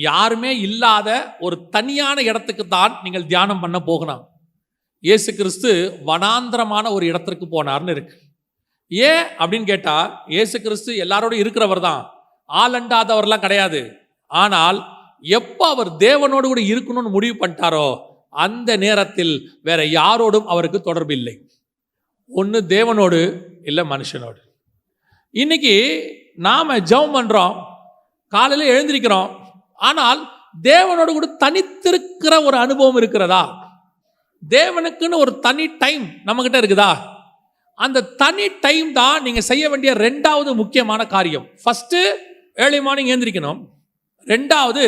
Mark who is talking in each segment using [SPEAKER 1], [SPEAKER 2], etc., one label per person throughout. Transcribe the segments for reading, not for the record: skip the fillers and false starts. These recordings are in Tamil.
[SPEAKER 1] யாருமே இல்லாத ஒரு தனியான இடத்துக்கு தான் நீங்கள் தியானம் பண்ண போகணும். இயேசு கிறிஸ்து வனாந்திரமான ஒரு இடத்திற்கு போனார்னு இருக்கு. ஏன் அப்படின்னு கேட்டா, இயேசு கிறிஸ்து எல்லாரோடும் இருக்கிறவர் தான், ஆளண்டாதவர்லாம் கிடையாது. ஆனால் எப்போ அவர் தேவனோடு கூட இருக்கணும்னு முடிவு பண்ணிட்டாரோ அந்த நேரத்தில் வேற யாரோடும் அவருக்கு தொடர்பு இல்லை. ஒன்று தேவனோடு, இல்லை மனுஷனோடு. இன்னைக்கு நாம ஜெபம் பண்றோம், காலையில் எழுந்திருக்கிறோம், ஆனால் தேவனோடு கூட தனித்திருக்கிற ஒரு அனுபவம் இருக்கிறதா? தேவனுக்குன்னு ஒரு தனி டைம் நம்ம கிட்ட இருக்குதா? அந்த தனி டைம் தான் நீங்க செய்ய வேண்டிய ரெண்டாவது முக்கியமான காரியம். ஃபர்ஸ்ட், ஏர்லி மார்னிங் எழுந்திரிக்கணும். ரெண்டாவது,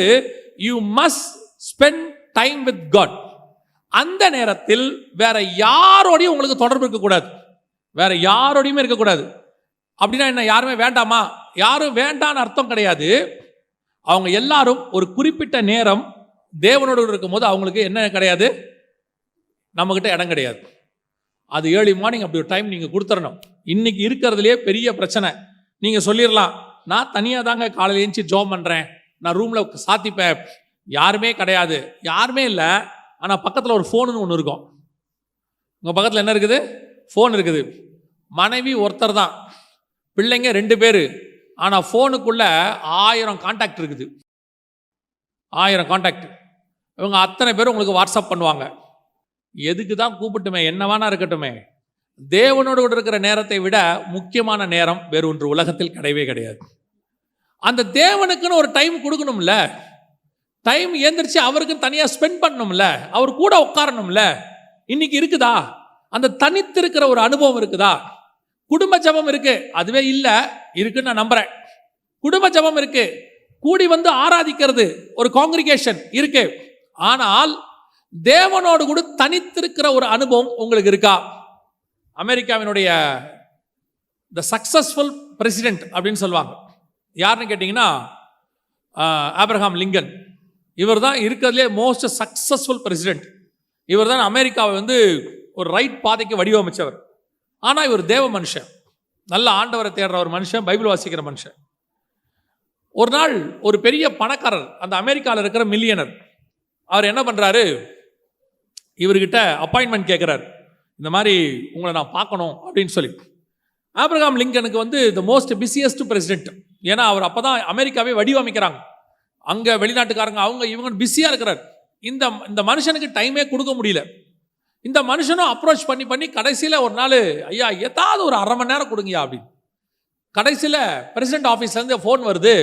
[SPEAKER 1] you must spend time with God. அந்த நேரத்தில் வேற யாரோடையும் உங்களுக்கு தொடர்பு இருக்கக்கூடாது, வேற யாரோடையுமே இருக்கக்கூடாது. அப்படின்னா என்ன, யாருமே வேண்டாமா? யாரும் வேண்டான்னு அர்த்தம் கிடையாது. அவங்க எல்லாரும் ஒரு குறிப்பிட்ட நேரம் தேவனோடு இருக்கும்போது அவங்களுக்கு என்ன கிடையாது, நம்மகிட்ட இடம் கிடையாது. அது ஏர்லி மார்னிங் அப்படி ஒரு டைம் நீங்கள் கொடுத்துடணும். இன்னைக்கு இருக்கிறதுலே பெரிய பிரச்சனை. நீங்கள் சொல்லிடலாம், நான் தனியாக தாங்க காலையில் எழுந்துச்சி ஜோம் பண்ணுறேன், நான் ரூமில் சாத்திப்பேன், யாருமே கிடையாது. யாருமே இல்லை, ஆனால் பக்கத்தில் ஒரு ஃபோனுன்னு ஒன்று இருக்கும். உங்கள் பக்கத்தில் என்ன இருக்குது? ஃபோன் இருக்குது. மனைவி ஒருத்தர் தான், பிள்ளைங்க 2 பேர், ஆனால் ஃபோனுக்குள்ள 1000 கான்டாக்ட் இருக்குது. 1000 கான்டாக்ட். இவங்க அத்தனை பேரும் உங்களுக்கு வாட்ஸ்அப் பண்ணுவாங்க. எதுக்கு தான் கூப்பிட்டுமே, என்னவானா இருக்கட்டுமே. தேவனோடு கூட இருக்கிற நேரத்தை விட முக்கியமான நேரம் வேறு ஒன்று உலகத்தில் கிடையவே கிடையாது. அந்த தேவனுக்குன்னு ஒரு டைம் கொடுக்கணும்ல, டைம் ஏந்திரிச்சு அவருக்கு தனியாக ஸ்பெண்ட் பண்ணணும்ல, அவர் கூட உட்காரணும்ல. இன்னைக்கு இருக்குதா? அந்த தனித்திருக்கிற ஒரு அனுபவம் இருக்குதா? குடும்ப ஜபம் இருக்கு, அதுவே இல்லை, இருக்குன்னு நான் நம்புறேன். குடும்ப ஜபம் இருக்கு, கூடி வந்து ஆராதிக்கிறது ஒரு காங்கிரிகேஷன் இருக்கு. ஆனால் தேவனோடு கூட தனித்திருக்கிற ஒரு அனுபவம் உங்களுக்கு இருக்கா? அமெரிக்காவினுடைய த சக்சஸ்ஃபுல் பிரசிடென்ட் அப்படின்னு சொல்லுவாங்க. யாருன்னு கேட்டிங்கன்னா ஆப்ரஹாம் லிங்கன். இவர் தான் இருக்கிறதுலே மோஸ்ட் சக்சஸ்ஃபுல் பிரசிடென்ட். இவர் தான் அமெரிக்காவை வந்து ஒரு ரைட் பாதைக்கு வடிவமைச்சவர். ஆனால் இவர் தேவ மனுஷன், நல்ல ஆண்டவரை தேடுற ஒரு மனுஷன், பைபிள் வாசிக்கிற மனுஷன். ஒரு நாள் ஒரு பெரிய பணக்காரர், அந்த அமெரிக்காவில் இருக்கிற மில்லியனர், அவர் என்ன பண்ணுறாரு, இவர்கிட்ட அப்பாயின்மெண்ட் கேட்குறாரு, இந்த மாதிரி உங்களை நான் பார்க்கணும் அப்படின்னு சொல்லி. ஆப்ரஹாம் லிங்கனுக்கு வந்து த மோஸ்ட் பிஸியஸ்ட் பிரசிடென்ட். ஏன்னா அவர் அப்போ தான் அமெரிக்காவே வடிவமைக்கிறாங்க. அங்கே வெளிநாட்டுக்காரங்க அவங்க இவங்க பிஸியாக இருக்கிறார். இந்த மனுஷனுக்கு டைமே கொடுக்க முடியல. இந்த மனுஷனும் அப்ரோச் பண்ணி கடைசியில் ஒரு நாள், ஐயா ஏதாவது ஒரு 1/2 மணி நேரம் கொடுங்கயா அப்படின்னு. கடைசியில் பிரசிடென்ட் ஆஃபீஸ்லேருந்து ஃபோன் வருது,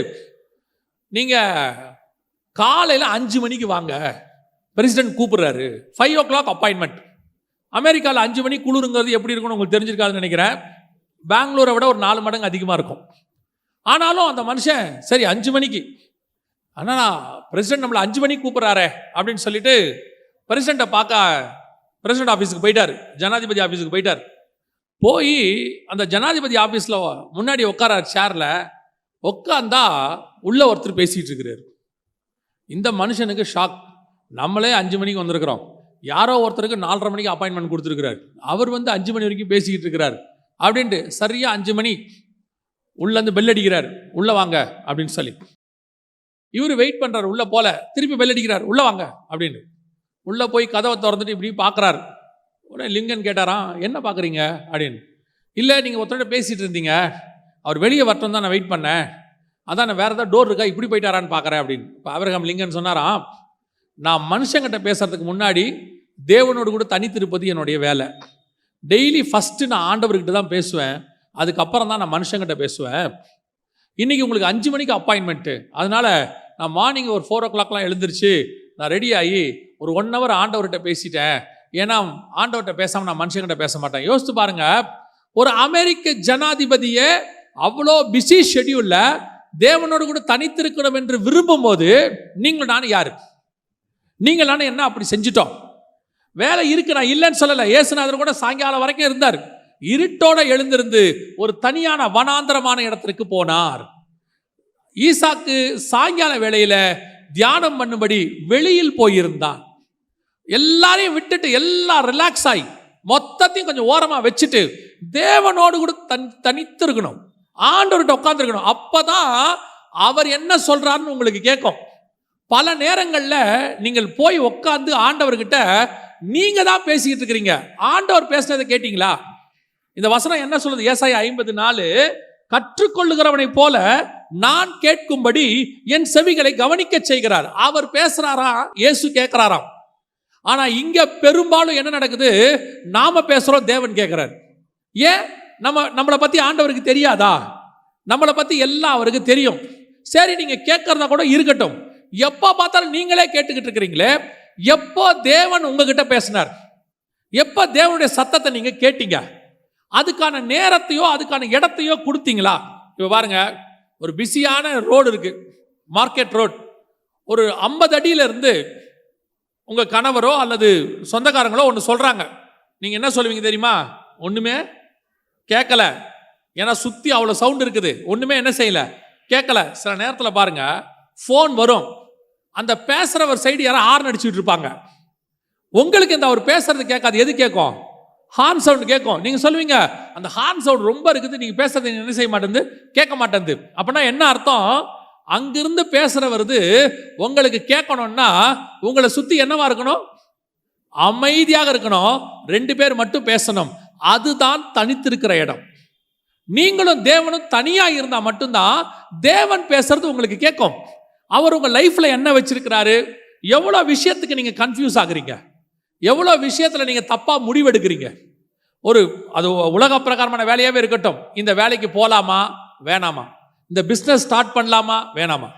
[SPEAKER 1] நீங்கள் காலையில் 5 மணிக்கு வாங்க, பிரசிடென்ட் கூப்பிடுறாரு, 5 o'clock அப்பாயின்மெண்ட். அமெரிக்காவில் 5 மணி குளிருங்கிறது எப்படி இருக்குன்னு உங்களுக்கு தெரிஞ்சிருக்காதுன்னு நினைக்கிறேன். பெங்களூரை விட ஒரு 4 மடங்கு அதிகமாக இருக்கும். ஆனாலும் அந்த மனுஷன் சரி 5 மணிக்கு, ஆனால் பிரசிடென்ட் நம்மளை 5 மணிக்கு கூப்பிட்றாரே அப்படின்னு சொல்லிட்டு பிரசிடென்ட்டை பார்க்க பிரசிடென்ட் ஆஃபீஸுக்கு போயிட்டார், ஜனாதிபதி ஆஃபீஸுக்கு போயிட்டார். போய் அந்த ஜனாதிபதி ஆஃபீஸில் முன்னாடி உட்காரார், சேரில் உட்காந்தா உள்ள ஒருத்தர் பேசிகிட்டு இருக்கிறார். இந்த மனுஷனுக்கு ஷாக். நம்மளே 5 மணிக்கு வந்திருக்கிறோம், யாரோ ஒருத்தருக்கு 4:30 மணிக்கு அப்பாயின்மெண்ட் கொடுத்துருக்கிறார், அவர் வந்து 5 மணி வரைக்கும் பேசிக்கிட்டு இருக்கிறார் அப்படின்ட்டு. சரியாக 5 மணி உள்ளேருந்து பெல் அடிக்கிறார், உள்ளே வாங்க அப்படின்னு சொல்லி. இவர் வெயிட் பண்ணுறாரு, உள்ளே போல, திருப்பி பெல் அடிக்கிறார், உள்ளே வாங்க அப்படின்னு. உள்ளே போய் கதவை திறந்துட்டு இப்படி பார்க்குறாரு. உடனே லிங்கன் கேட்டாராம், என்ன பார்க்குறீங்க அப்படின்னு. இல்லை, நீங்கள் ஒருத்தரோட பேசிகிட்டு இருந்தீங்க, அவர் வெளியே வரட்டும் தான் நான் வெயிட் பண்ணேன், அதான் நான் வேறு ஏதாவது டோர் இருக்கா இப்படி போயிட்டாரான்னு பார்க்குறேன் அப்படின்னு. இப்போ ஆபிரகாம் லிங்கன் சொன்னாராம், நான் மனுஷங்கிட்ட பேசுறதுக்கு முன்னாடி தேவனோடு கூட தனித்திருப்பது என்னுடைய வேலை. டெய்லி ஃபஸ்ட்டு நான் ஆண்டவர்கிட்ட தான் பேசுவேன், அதுக்கப்புறம் தான் நான் மனுஷங்கிட்ட பேசுவேன். இன்றைக்கி உங்களுக்கு 5 மணிக்கு அப்பாயின்மெண்ட்டு, அதனால் நான் மார்னிங் ஒரு 4 o'clockலாம் எழுந்திரிச்சு நான் ரெடி ஆகி ஒரு 1 hour ஆண்டவர்கிட்ட பேசிட்டேன். ஏன்னா ஆண்டவர்கிட்ட பேசாமல் நான் மனுஷங்கிட்ட பேச மாட்டேன். யோசித்து பாருங்க, ஒரு அமெரிக்க ஜனாதிபதியே அவ்வளோ பிஸி ஷெட்யூலில் தேவனோடு கூட தனித்திருக்கணும் என்று விரும்பும் போது நீங்கள் நானும் யாரு? நீங்கள் நானும் என்ன அப்படி செஞ்சிட்டோம்? வேலை இருக்கு, நான் இல்லைன்னு சொல்லலை. இயேசுநாதர் கூட சாயங்காலம் வரைக்கும் இருந்தார். இருட்டோட எழுந்திருந்து ஒரு தனியான வனாந்தரமான இடத்திற்கு போனார். ஈசாக்கு சாயங்கால வேளையில தியானம் பண்ணும்படி வெளியில் போயிருந்தான். எல்லாரையும் விட்டுட்டு எல்லாம் ரிலாக்ஸ் ஆகி மொத்தத்தையும் கொஞ்சம் ஓரமா வச்சுட்டு தேவனோடு கூட தனித்து இருக்கணும், ஆண்டவர்கிட்ட உட்கார்ந்து இருக்கணும். அப்பதான் அவர் என்ன சொல்றாருன்னு உங்களுக்கு கேட்கும். பல நேரங்களில் நீங்கள் போய் உட்காந்து ஆண்டவர்கிட்ட நீங்க தான் பேசிக்கிட்டு இருக்கிறீங்க. ஆண்டவர் பேசுனதை கேட்டீங்களா? இந்த வசனம் என்ன சொல்லுது? ஏசாயா 50:4, கற்றுக்கொள்ளுகிறவனை போல நான் கேட்கும்படி என் செவிகளை கவனிக்க செய்கிறார். அவர் பேசுறாரா, இயேசு கேட்கிறாராம். ஆனா இங்க பெரும்பாலும் என்ன நடக்குது? நாம பேசுறோம், தேவன் கேட்கிறார். ஏன்? நம்மளை பத்தி ஆண்டவருக்கு தெரியாதா? நம்மளை பத்தி எல்லாம் அவருக்கு தெரியும். சரி, நீங்க கேட்கறதா கூட இருக்கட்டும், எப்போ பார்த்தாலும் நீங்களே கேட்டுக்கிட்டு இருக்கிறீங்களே, எப்போ தேவன் உங்ககிட்ட பேசினார்? எப்போ தேவனுடைய சத்தத்தை நீங்க கேட்டீங்க? அதுக்கான நேரத்தையோ அதுக்கான இடத்தையோ கொடுத்தீங்களா? இப்போ பாருங்க, ஒரு பிஸியான ரோடு இருக்கு, மார்க்கெட் ரோட். ஒரு 50 அடியில இருந்து உங்க கணவரோ அல்லது சொந்தக்காரங்களோ ஒன்று சொல்றாங்க. நீங்க என்ன சொல்லுவீங்க தெரியுமா? ஒண்ணுமே கேட்கல. ஏன்னா சுத்தி அவ்வளோ சவுண்ட் இருக்குது, ஒண்ணுமே என்ன செய்யல, கேட்கல. சில நேரத்தில் பாருங்க, ஃபோன் வரும், அந்த பேசுறவர் சைடு யாரும் ஹார்ன் அடிச்சுட்டு இருப்பாங்க. உங்களுக்கு இந்த அவர் பேசுறது கேட்காது. எது கேட்கும்? ஹார்ன் சவுண்ட் கேட்கும். நீங்க சொல்லுவீங்க, அந்த ஹார்ன் சவுண்ட் ரொம்ப இருக்குது, நீங்க பேசுறது என்ன செய்ய மாட்டேங்குது, கேட்க மாட்டேங்குது. அப்படின்னா என்ன அர்த்தம்? அங்கிருந்து பேசுறவருது உங்களுக்கு கேட்கணும்னா உங்களை சுத்தி என்னவா இருக்கணும்? அமைதியாக இருக்கணும். 2 பேர் மட்டும் பேசணும். அதுதான் தனித்திருக்கிற இடம். நீங்களும் தேவனும் தனியா இருந்தா மட்டும்தான் தேவன் பேசுறது உங்களுக்கு கேட்கும். அவர் உங்க லைஃப்ல என்ன வச்சிருக்கிறாரு, எவ்வளவு விஷயத்துக்கு நீங்க கன்ஃபியூஸ் ஆகுறீங்க, எவ்வளவு விஷயத்துல நீங்க தப்பா முடிவெடுக்கிறீங்க. அது உலக பிரகாரமான வேலையாவே இருக்கட்டும், இந்த வேலைக்கு போலாமா வேணாமா, இந்த பிசினஸ் ஸ்டார்ட் பண்ணலாமா வேணாமா,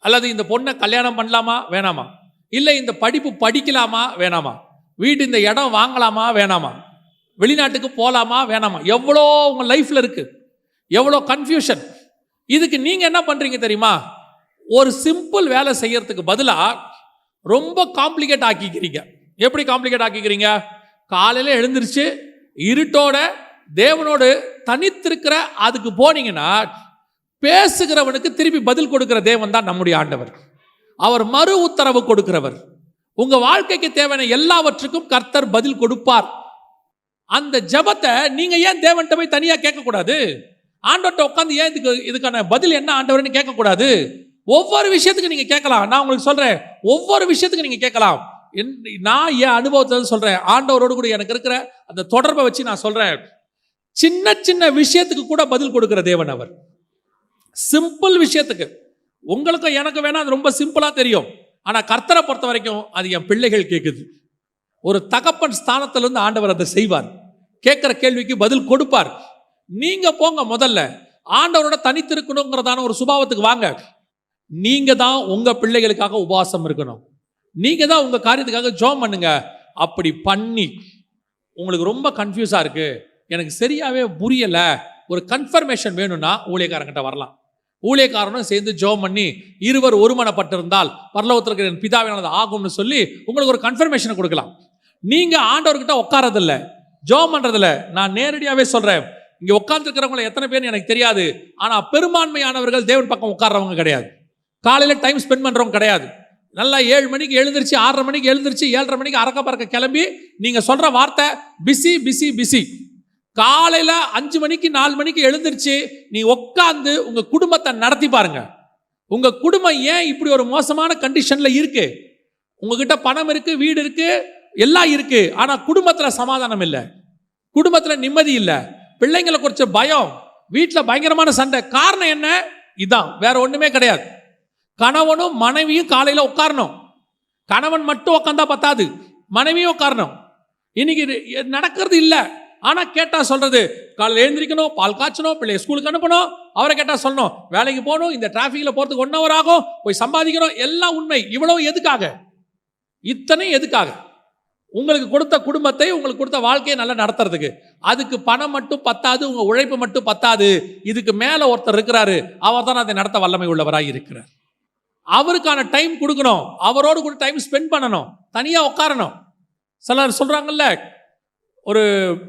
[SPEAKER 1] அல்லது இந்த பொண்ணை கல்யாணம் பண்ணலாமா வேணாமா, இல்லை இந்த படிப்பு படிக்கலாமா வேணாமா, வீட்டு இந்த இடம் வாங்கலாமா வேணாமா, வெளிநாட்டுக்கு போலாமா வேணாமா, எவ்வளோ உங்க லைஃப்ல இருக்கு, எவ்வளோ கன்ஃபியூஷன். இதுக்கு நீங்க என்ன பண்றீங்க தெரியுமா? ஒரு சிம்பிள் வேலை செய்யறதுக்கு பதிலா ரொம்ப காம்ப்ளிகேட் ஆக்கிக்கிறீங்க. எப்படி காம்ப்ளிகேட் ஆக்கிக்கிறீங்க? காலையில எழுந்திருச்சு இருட்டோட தேவனோடு தனித்திருக்கிற அதுக்கு போனீங்கன்னா, பேசுகிறவனுக்கு திருப்பி பதில் கொடுக்கிற தேவன் தான் நம்முடைய ஆண்டவர். அவர் மறு உத்தரவு கொடுக்கிறவர். உங்க வாழ்க்கைக்கு தேவையான எல்லாவற்றுக்கும் கர்த்தர் பதில் கொடுப்பார். அந்த ஜெபத்தை நீங்க ஏன் தேவன்கிட்ட போய் தனியா கேட்க கூடாது? ஆண்டவர்கிட்ட உட்காந்து ஏன் இதுக்கான பதில் என்ன ஆண்டவர்னு கேட்க கூடாது? ஒவ்வொரு விஷயத்துக்கு நீங்க கேட்கலாம். நான் உங்களுக்கு சொல்றேன், ஒவ்வொரு விஷயத்துக்கு நீங்க கேட்கலாம். நான் என் அனுபவத்தை சொல்றேன், ஆண்டவரோடு கூட எனக்கு இருக்கிற அந்த தொடர்பை வச்சு நான் சொல்றேன். சின்ன சின்ன விஷயத்துக்கு கூட பதில் கொடுக்கிற தேவன் அவர். சிம்பிள் விஷயத்துக்கு உங்களுக்கும் எனக்கு வேணா அது ரொம்ப சிம்பிளா தெரியும். ஆனா கர்த்தரை பொறுத்த வரைக்கும் அது என் பிள்ளைகள் கேட்குது. ஒரு தகப்பன் ஸ்தானத்திலிருந்து ஆண்டவர் அதை செய்வார். கேட்கிற கேள்விக்கு பதில் கொடுப்பார். நீங்க போங்க, முதல்ல ஆண்டவரோட தனித்திருக்கணுங்கிறதான ஒரு சுபாவத்துக்கு வாங்க. நீங்க தான் உங்க பிள்ளைகளுக்காக உபவாசம் இருக்கணும். நீங்க தான் உங்க காரியத்துக்காக ஜெபம் பண்ணுங்க. அப்படி பண்ணி உங்களுக்கு ரொம்ப கன்ஃபியூஸா இருக்கு, எனக்கு சரியாவே புரியல, ஒரு கன்ஃபர்மேஷன் வேணும்னா ஊழியக்காரங்கிட்ட வரலாம். ஊழியக்காரனும் சேர்ந்து ஜெபம் பண்ணி இருவர் ஒருமனப்பட்டிருந்தால் பரலோகத்தில் இருக்கிற என் பிதாவினானது ஆகும்னு சொல்லி உங்களுக்கு ஒரு கன்ஃபர்மேஷனை கொடுக்கலாம். நீங்க ஆண்டவர்கிட்ட உட்காரதில்ல, ஜெபம் பண்றதில்ல. நான் நேரடியாவே சொல்றேன், இங்க உட்கார்ந்துருக்கிறவங்களை எத்தனை பேர் எனக்கு தெரியாது, ஆனா பெரும்பான்மையானவர்கள் தேவன் பக்கம் உட்கார்றவங்க கிடையாது. காலையில டைம் ஸ்பெண்ட் பண்றவங்க கிடையாது. நல்லா 7 மணிக்கு எழுந்திருச்சு, 6:30 மணிக்கு எழுந்திருச்சு, 7:30 மணிக்கு அறக்க பறக்க கிளம்பி நீங்க சொல்ற வார்த்தை பிஸி பிஸி பிஸி. காலையில 5 மணிக்கு 4 மணிக்கு எழுந்திருச்சு நீ உட்கார்ந்து உங்க குடும்பத்தை நடத்தி பாருங்க. உங்க குடும்பம் ஏன் இப்படி ஒரு மோசமான கண்டிஷன்ல இருக்கு? உங்ககிட்ட பணம் இருக்கு, வீடு இருக்கு, எல்லாம் இருக்கு, ஆனா குடும்பத்துல சமாதானம் இல்லை, குடும்பத்துல நிம்மதி இல்லை, பிள்ளைங்களை குறிச்ச பயம், வீட்டுல பயங்கரமான சண்டை. காரணம் என்ன? இதான், வேற ஒண்ணுமே கிடையாது. கணவனும் மனைவியும் காலையில உட்காரணும். கணவன் மட்டும் உட்கார்ந்தா பத்தாது, மனைவியும் உட்காரணும். இன்னைக்கு நடக்கிறது இல்லை. ஆனா கேட்டா சொல்றது, காலையில் எழுந்திரிக்கணும், பால் காய்ச்சணும், பிள்ளைய ஸ்கூலுக்கு அனுப்பணும், அவரை கேட்டா சொல்லணும் வேலைக்கு போகணும், இந்த டிராஃபிக்ல போறதுக்கு 1 hour ஆகும், போய் சம்பாதிக்கணும். எல்லாம் உண்மை. இவ்வளவு எதுக்காக? இத்தனை எதுக்காக? உங்களுக்கு கொடுத்த குடும்பத்தை, உங்களுக்கு கொடுத்த வாழ்க்கையை நல்லா நடத்துறதுக்கு. அதுக்கு பணம் மட்டும் பத்தாது, உங்க உழைப்பு மட்டும் பத்தாது. இதுக்கு மேல ஒருத்தர் இருக்கிறாரு, அவர் தான் அதை நடத்த வல்லமை உள்ளவராக இருக்கிறார். அவருக்கான டைம் கொடுக்கணும், அவரோடு கூட டைம் ஸ்பெண்ட் பண்ணணும், தனியா உட்காரணும். சிலர் சொல்றாங்கல்ல,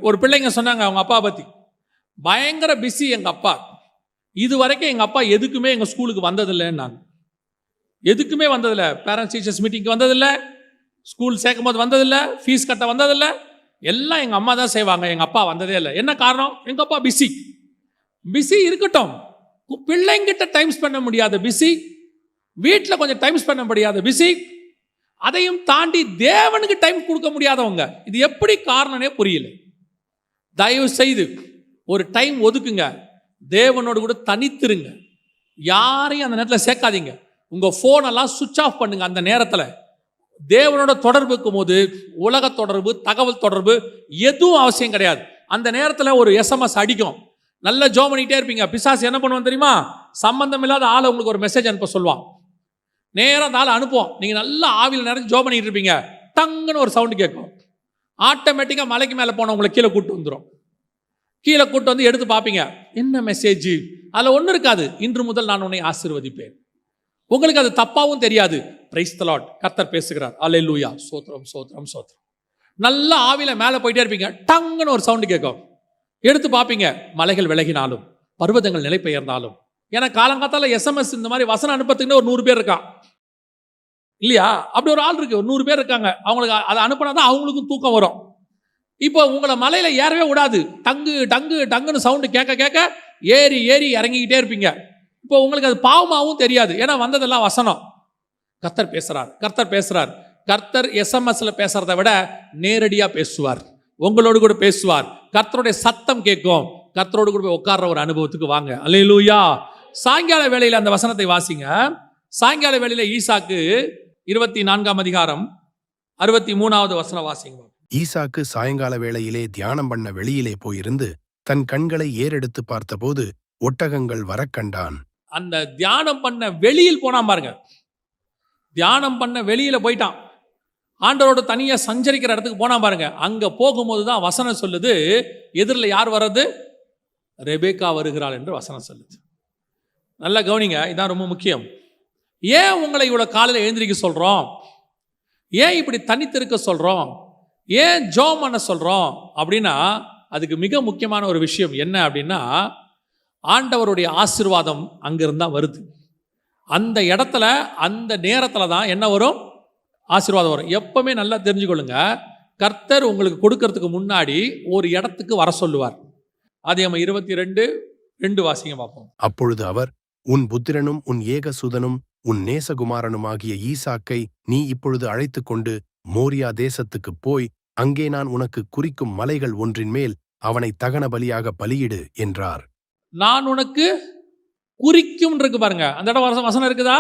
[SPEAKER 1] ஒரு பிள்ளைங்க சொன்னாங்க அவங்க அப்பா பத்தி, பயங்கர பிஸி எங்க அப்பா, இது வரைக்கும் எங்க அப்பா எதுக்குமே எங்க ஸ்கூலுக்கு வந்ததில்லைன்னாங்க. எதுக்குமே வந்ததில்லை, பேரண்ட்ஸ் டீச்சர்ஸ் மீட்டிங்க்கு வந்ததில்லை, ஸ்கூல் சேர்க்கும் போது வந்ததில்லை, ஃபீஸ் கட்ட வந்ததில்லை, எல்லாம் எங்க அம்மா தான் செய்வாங்க, எங்க அப்பா வந்ததே இல்லை. என்ன காரணம்? எங்க அப்பா பிஸி. பிஸி இருக்கட்டும், பிள்ளைங்கிட்ட டைம் ஸ்பெண்ட் பண்ண முடியாத பிஸி, வீட்டில் கொஞ்சம் டைம் ஸ்பெண்ட் பண்ண முடியாத பிஸி, அதையும் தாண்டி தேவனுக்கு டைம் கொடுக்க முடியாதவங்க. இது எப்படி காரணமே புரியல. தயவு செய்து ஒரு டைம் ஒதுக்குங்க, தேவனோடு கூட தனித்திருங்க, யாரையும் அந்த நேரத்தில் சேர்க்காதீங்க. உங்கள் ஃபோனெல்லாம் சுவிட்ச் ஆஃப் பண்ணுங்க. அந்த நேரத்தில் தேவனோட தொடர்பு இருக்கும் போது உலக தொடர்பு, தகவல் தொடர்பு எதுவும் அவசியம் கிடையாது. அந்த நேரத்தில் ஒரு எஸ்எம்எஸ் அடிக்கும், நல்ல ஜோம் பண்ணிகிட்டே இருப்பீங்க. பிசாசு என்ன பண்ணுவான் தெரியுமா? சம்பந்தம் இல்லாத ஆளை உங்களுக்கு ஒரு மெசேஜ் அனுப்ப சொல்லுவான். நேராக அந்த ஆளை அனுப்புவோம். நீங்கள் நல்லா ஆவியில் நிறைய ஜோம் பண்ணிட்டு இருப்பீங்க, டங்குன்னு ஒரு சவுண்டு கேட்கும். ஆட்டோமேட்டிக்காக மலைக்கு மேலே போனவங்களை கீழே கூப்பிட்டு வந்துடும். கீழே கூப்பிட்டு வந்து எடுத்து பார்ப்பீங்க, என்ன மெசேஜ்? அதில் ஒன்றும் இருக்காது, இன்று முதல் நான் உன்னை ஆசீர்வதிப்பேன். உங்களுக்கு அது தப்பாவும் தெரியாது. பிரைஸ் தி லார்ட், கர்த்தர் பேசுகிறார், அல்லேலூயா, சோத்ரம் சோத்ரம் சோத்ரம். நல்ல ஆவியில மேலே போயிட்டே இருப்பீங்க, டங்குன்னு ஒரு சவுண்டு கேட்கும். எடுத்து பார்ப்பீங்க, மலைகள் விலகினாலும் பர்வதங்கள் நிலை பெயர்ந்தாலும். ஏன்னா காலங்காத்தால எஸ்எம்எஸ் இந்த மாதிரி வசனம் அனுப்பத்துக்குன்னு ஒரு 100 பேர் இருக்கான் இல்லையா? அப்படி ஒரு ஆள் இருக்கு, ஒரு 100 பேர் இருக்காங்க. அவங்களுக்கு அதை அனுப்பினாதான் அவங்களுக்கும் தூக்கம் வரும். இப்போ உங்களை மலையில ஏறவே விடாது, டங்கு டங்கு டங்குன்னு சவுண்டு கேட்க கேட்க ஏறி ஏறி இறங்கிக்கிட்டே இருப்பீங்க. இப்போ உங்களுக்கு அது பாவமாகவும் தெரியாது, ஏன்னா வந்ததெல்லாம் வசனம். கர்த்தர் பேசுறார், கர்த்தர் பேசுறார். கர்த்தர் எஸ்எம்எஸ்ல பேசுறதை விட நேரடியாக பேசுவார், உங்களோடு கூட பேசுவார். கர்த்தருடைய சத்தம் கேட்கும். கர்த்தரோடு கூட போய் உட்கார்ற ஒரு அனுபவத்துக்கு வாங்க. அல்லேலூயா. சாயங்கால வேளையில் அந்த வசனத்தை வாசிங்க. சாயங்கால வேளையில ஈசாக்கு 24ஆம் அதிகாரம் 63வது வசனம் வாசிங்க.
[SPEAKER 2] ஈசாக்கு சாயங்கால வேளையிலே தியானம் பண்ண வெளியிலே போயிருந்து தன் கண்களை ஏறெடுத்து பார்த்தபோது ஒட்டகங்கள் வரக்கண்டான்.
[SPEAKER 1] அந்த தியானம் பண்ண வெளியில் போனான் பாருங்க, தியானம் பண்ண வெளியில போயிட்டான், ஆண்டவரோட தனியா சஞ்சரிக்கிற இடத்துக்கு போனா பாருங்க. அங்க போகும்போது தான் வசனம் சொல்லுது, எதிரில் யார் வர்றது? ரெபேக்கா வருகிறாள் என்று வசனம் சொல்லுது. நல்லா கவனிங்க, இதான் ரொம்ப முக்கியம். ஏன் உங்களை இவ்வளவு காலையில் எழுந்திருக்க சொல்றோம்? ஏன் இப்படி தனித்திருக்க சொல்றோம்? ஏன் ஜோம் பண்ண சொல்றோம் அப்படின்னா, அதுக்கு மிக முக்கியமான ஒரு விஷயம் என்ன அப்படின்னா, ஆண்டவருடைய ஆசீர்வாதம் அங்கிருந்தா வருது. அந்த இடத்துல அந்த நேரத்தில் தான் என்ன வரும்? ஆசீர்வாதம் வரும். எப்பவுமே நல்லா தெரிஞ்சுக்கொள்ளுங்க, கர்த்தர் உங்களுக்கு கொடுக்கறதுக்கு முன்னாடி ஒரு இடத்துக்கு வர சொல்லுவார். ஆதியாகமம் 22:2 வாசிங்க பார்ப்போம்.
[SPEAKER 2] அப்பொழுது அவர், உன் புத்திரனும் உன் ஏகசுதனும் உன் நேசகுமாரனுமாகிய ஈசாக்கை நீ இப்பொழுது அழைத்து கொண்டு மோரியா தேசத்துக்கு போய் அங்கே நான் உனக்கு குறிக்கும் மலைகள் ஒன்றின் மேல் அவனை தகன பலியாக பலியிடு என்றார்.
[SPEAKER 1] நான் உனக்கு குறிக்கும் இருக்கு பாருங்க, அந்த இடம் வசனம் இருக்குதா?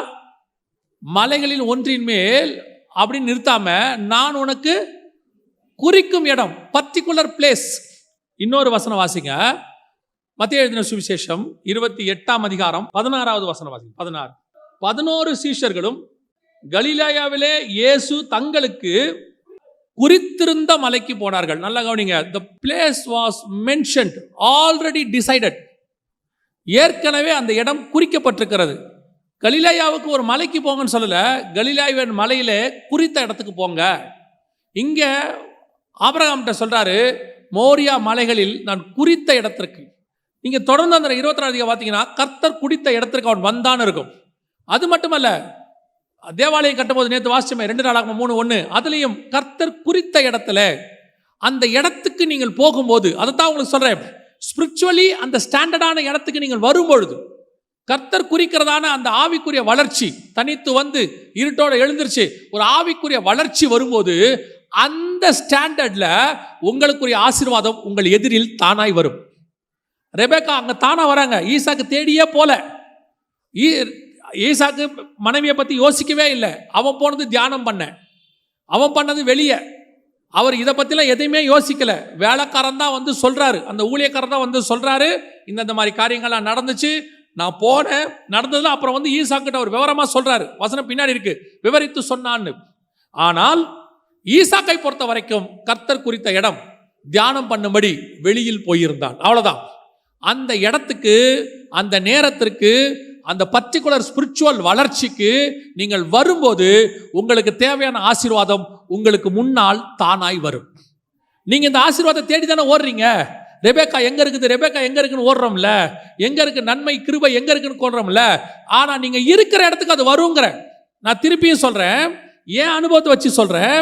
[SPEAKER 1] மலைகளில் ஒன்றின் மேல் அப்படின்னு நிறுத்தாம, நான் உனக்கு குறிக்கும் இடம், பர்டிகுலர் பிளேஸ். இன்னொரு வசனம் வாசிங்க, மத்தேயு எழுதின சுவிசேஷம் 28ஆம் அதிகாரம் 16வது வசனம் வாசிங்க. 11 சீஷர்களும் கலிலேயாவிலே இயேசு தங்களுக்கு குறித்திருந்த மலைக்கு போனார்கள். நல்லா கவனிங்க, the place was mentioned, already decided. ஏற்கனவே அந்த இடம் குறிக்கப்பட்டிருக்கிறது. கலிலேயாவுக்கு ஒரு மலைக்கு போங்கன்னு சொல்லல, கலிலேயாவின் மலையிலே குறித்த இடத்துக்கு போங்க. இங்க ஆபிரகாம்கிட்ட சொல்றாரு, மோரியா மலைகளில் நான் குறித்த இடத்திற்கு. நீங்க தொடர்ந்து அந்த 24 அதிகாரம் பார்த்தீங்கன்னா, கர்த்தர் குறித்த இடத்திற்கு அவன் வந்தான்னு இருக்கும். அது மட்டுமல்ல, தேவாலயம் கட்டும்போது நேற்று வாசிச்சமே 2 நாளாகமம் 3:1, அதுலேயும் கர்த்தர் குறித்த இடத்துல அந்த இடத்துக்கு நீங்கள் போகும்போது, அதைத்தான் உங்களுக்கு சொல்றேன், ஸ்பிரிச்சுவலி அந்த ஸ்டாண்டர்டான இடத்துக்கு நீங்கள் வரும்பொழுது, கர்த்தர் குறிக்கிறதான அந்த ஆவிக்குரிய வளர்ச்சி தனித்து வந்து இருட்டோட எழுந்திருச்சு ஒரு ஆவிக்குரிய வளர்ச்சி வரும்போது, அந்த ஸ்டாண்டர்ட்ல உங்களுக்குரிய ஆசீர்வாதம் உங்கள் எதிரில் தானாய் வரும். ரெபேக்கா அங்க தானா வராங்க, ஈசாக்கு தேடியே போல. ஈசாக்கு மனைவியை பத்தி யோசிக்கவே இல்லை, அவன் போனது தியானம் பண்ண, அவன் பண்ணது வெளியே. அவர் இதை பத்திலாம் எதையுமே யோசிக்கல. வேலைக்காரன் தான் வந்து சொல்றாரு, அந்த ஊழியக்காரன் தான் வந்து சொல்றாரு, இந்த மாதிரி காரியங்கள்லாம் நடந்துச்சு, நான் போனேன், நடந்ததுல. அப்புறம் வந்து ஈசாக்கிட்ட ஒரு விவரமா சொல்றாரு, வசனம் பின்னாடி இருக்கு, விவரித்து சொன்னான்னு. ஆனால் ஈசாக்கை பொறுத்த வரைக்கும் கர்த்தர் குறித்த இடம் தியானம் பண்ணும்படி வெளியில் போயிருந்தான், அவ்வளவுதான். அந்த இடத்துக்கு, அந்த நேரத்திற்கு, அந்த பர்டிகுலர் ஸ்பிரிச்சுவல் வளர்ச்சிக்கு நீங்கள் வரும்போது உங்களுக்கு தேவையான ஆசீர்வாதம் உங்களுக்கு முன்னால் தானாய் வரும். நீங்க இந்த ஆசீர்வாதத்தை தேடி தானே ஓடுறீங்க. ரெபேக்கா எங்க இருக்குது, ரெபேக்கா எங்க இருக்குன்னு ஓடுறோம்ல, எங்க இருக்கு நன்மை கிருபை எங்க இருக்குன்னு ஓடுறோம்ல. ஆனா நீங்க இருக்கிற இடத்துக்கு அது வருங்கிற. நான் திருப்பியும் சொல்றேன், ஏன் அனுபவத்தை வச்சு சொல்றேன்,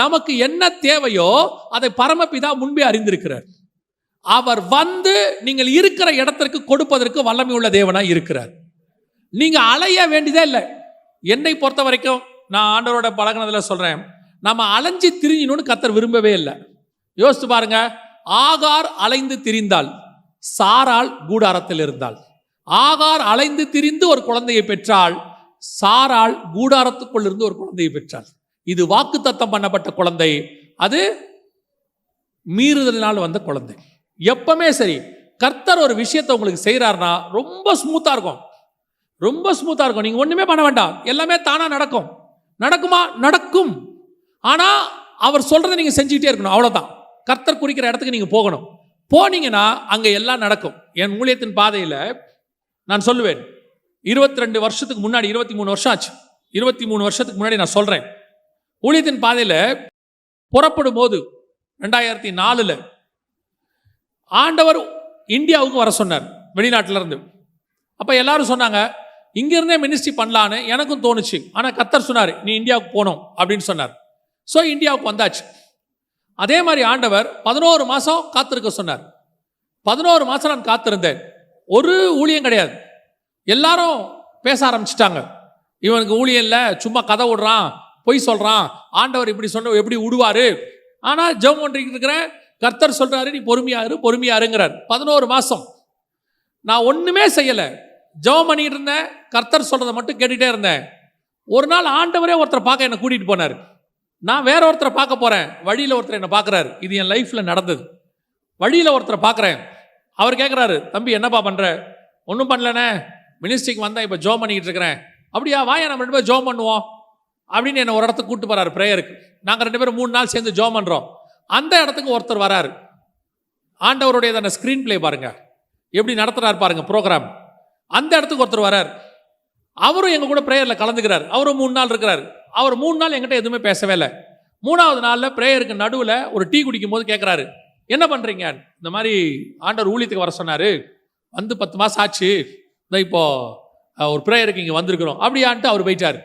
[SPEAKER 1] நமக்கு என்ன தேவையோ அதை பரமபிதா முன்பே அறிந்திருக்கிறார். அவர் வந்து நீங்கள் இருக்கிற இடத்திற்கு கொடுப்பதற்கு வல்லமை உள்ள தேவனாய் இருக்கிறார். நீங்க அலைய வேண்டியதே இல்லை. என்னை பொறுத்த வரைக்கும் நான் ஆண்டவரோட பழகினதுல சொல்றேன், நம்ம அலைஞ்சு திரிஞ்சணும்னு கர்த்தர் விரும்பவே இல்லை. யோசித்து பாருங்க, ஆகார் அலைந்து திரிந்தாள், சாராள் கூடாரத்தில் இருந்தாள். ஆகார் அலைந்து திரிந்து ஒரு குழந்தையை பெற்றாள், சாராள் கூடாரத்துக்குள் இருந்து ஒரு குழந்தையை பெற்றாள். இது வாக்குத்தத்தம் பண்ணப்பட்ட குழந்தை, அது மீறுதலினால் வந்த குழந்தை. எப்பவுமே சரி, கர்த்தர் ஒரு விஷயத்தை உங்களுக்கு செய்யறாருன்னா ரொம்ப ஸ்மூத்தா இருக்கும், ரொம்ப ஸ்மூத்தா இருக்கும். நீங்க ஒண்ணுமே பண்ண வேண்டாம், எல்லாமே தானா நடக்கும். நடக்குமா? நடக்கும். ஆனா அவர் சொல்றதை நீங்க செஞ்சுக்கிட்டே இருக்கணும், அவ்வளவுதான். கர்த்தர் குறிக்கிற இடத்துக்கு நீங்க போகணும். போனீங்கன்னா அங்க எல்லாம் நடக்கும். என் ஊழியத்தின் பாதையில நான் சொல்லுவேன், 22 வருஷத்துக்கு முன்னாடி, 23 வருஷம் ஆச்சு, 23 வருஷத்துக்கு முன்னாடி நான் சொல்றேன், ஊழியத்தின் பாதையில புறப்படும் போது 2004 ஆண்டவர் இந்தியாவுக்கு வர சொன்னார், வெளிநாட்டில இருந்து. அப்ப எல்லாரும் சொன்னாங்க இங்க இருந்தே மினிஸ்ட்ரி பண்ணலான்னு எனக்கும் தோணுச்சு. ஆனா கர்த்தர் சொன்னார், நீ இந்தியாவுக்கு போகணும் அப்படின்னு சொன்னார். ஸோ இந்தியாவுக்கு வந்தாச்சு. அதே மாதிரி ஆண்டவர் 11 மாசம் காத்திருக்க சொன்னார். 11 மாசம் நான் காத்திருந்தேன். ஒரு ஊழியம் கிடையாது. எல்லாரும் பேச ஆரம்பிச்சிட்டாங்க, இவனுக்கு ஊழியம் இல்லை, சும்மா கதை விடுறான், பொய் சொல்றான், ஆண்டவர் இப்படி சொன்ன எப்படி விடுவாரு. ஆனா ஜெபம் பண்ணிட்டு இருக்கிறேன், கர்த்தர் சொல்றாரு நீ பொறுமையாரு பொறுமையாருங்கிறார். 11 மாசம் நான் ஒண்ணுமே செய்யல, ஜெபம் பண்ணிட்டு இருந்தேன், கர்த்தர் சொல்றதை மட்டும் கேட்டுட்டே இருந்தேன். ஒரு நாள் ஆண்டவரே ஒருத்தரை பார்க்க என்னை கூட்டிட்டு போனார். நான் வேற ஒருத்தரை பார்க்க போறேன், வழியில ஒருத்தர் என்னை பார்க்கறாரு. இது என் லைஃப்ல நடந்தது. வழியில ஒருத்தரை பார்க்கறேன், அவர் கேட்கிறாரு, தம்பி என்னப்பா பண்ற? ஒன்றும் பண்ணலனே, மினிஸ்ட்ரிக்கு வந்தேன், இப்போ ஜெபம் பண்ணிக்கிட்டு இருக்கிறேன். அப்படியா, வாயா நம்ம 2 பேரும் ஜெபம் பண்ணுவோம் அப்படின்னு என்னை ஒரு இடத்துக்கு கூப்பிட்டு போறாரு ப்ரேயருக்கு. நாங்கள் 2 பேரும் 3 நாள் சேர்ந்து ஜெபம் பண்றோம். அந்த இடத்துக்கு ஒருத்தர் வராரு. ஆண்டவருடைய ஸ்கிரீன் பிளே பாருங்க, எப்படி நடத்துறாரு பாருங்க ப்ரோக்ராம். அந்த இடத்துக்கு ஒருத்தர் வரார். அவரும் எங்க கூட பிரேயர்ல கலந்துக்கிறார். அவரும் 3 நாள் இருக்கிறார். அவர் 3 நாள் என்கிட்ட எதுவுமே பேசவே இல்லை. 3ஆவது நாள்ல பிரேயருக்கு நடுவில் ஒரு டீ குடிக்கும் போது கேட்கிறாரு, என்ன பண்றீங்க? இந்த மாதிரி ஆண்டவர் ஊழியத்துக்கு வர சொன்னாரு, வந்து 10 மாசம் ஆச்சு, இப்போ ஒரு பிரேயருக்கு இங்க வந்திருக்கிறோம் அப்படியான்ட்டு அவர் போயிட்டாரு.